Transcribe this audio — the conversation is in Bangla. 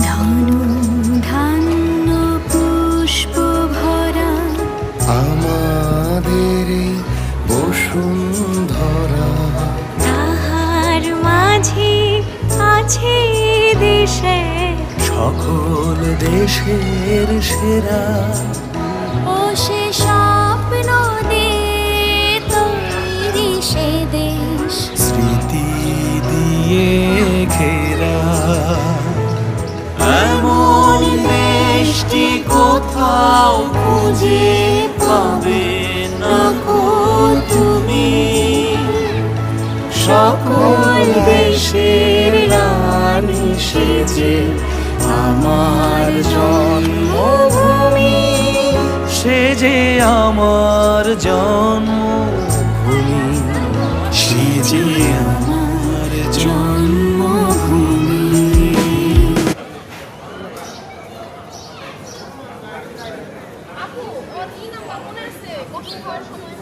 ধনু ধান্য পুষ্প ভরা আমাদের এই বসুন্ধরা, তাহার মাঝে আছে দেশে সকল দেশের সেরা। ও সে স্বপ্ন দিয়ে তৈরি সে দেশ, স্মৃতি দিয়ে ঘেরা, এমন দেশটি কোথাও খুঁজে পাবে না গো তুমি। সকল দেশের রানী সেজে আমার জন্মভূমি, সে যে আমার জন্মভূমি, সে যে আমার জন্মভূমি। আপু, ও কি নাম মনে আছে? কখন খাওয়ার সময়